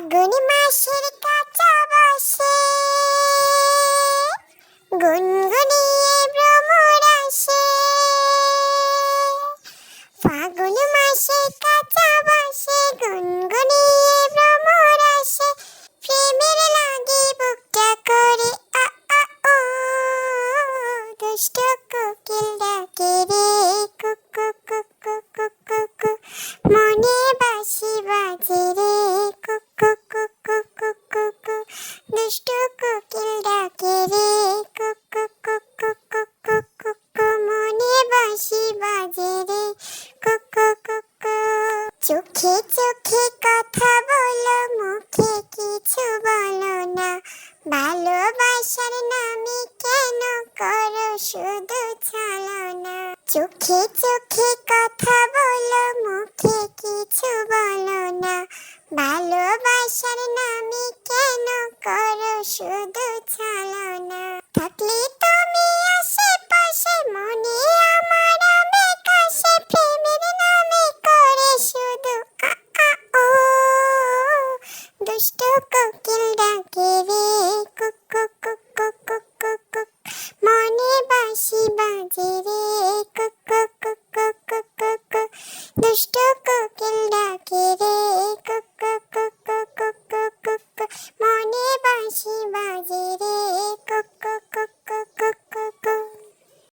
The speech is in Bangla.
ফাগুন মাসের কাঁচা বাসে গুনগুনিয়ে ভ্রমর আসে। ফাগুন মাসে কাঁচা বাসে গুনগুনিয়ে ভ্রমর আসে। প্রেমের লাগে বুকটা করে আ আ ও, দুষ্ট কোকিল ডাকে রে কুকু কুকু কুকু কু, মনে বাঁশি বাজে রে কুকু কুকু কুকু কু, দুষ্ট কোকিল ডাকে রে কুকু কুকু কুকু কুকু, মনে বাঁশি বাজে রে কুকু কুকু। চোখে চোখে কথা বলো, মুখে কিছু বলো না, ভালোবাসার নামে কেন করো শুধু ছলনা। চোখে চোখে কথা বলো, মুখে কিছু বলো না, ভালোবাসার নামে কেন করো শুধু ছলনা। থাকলে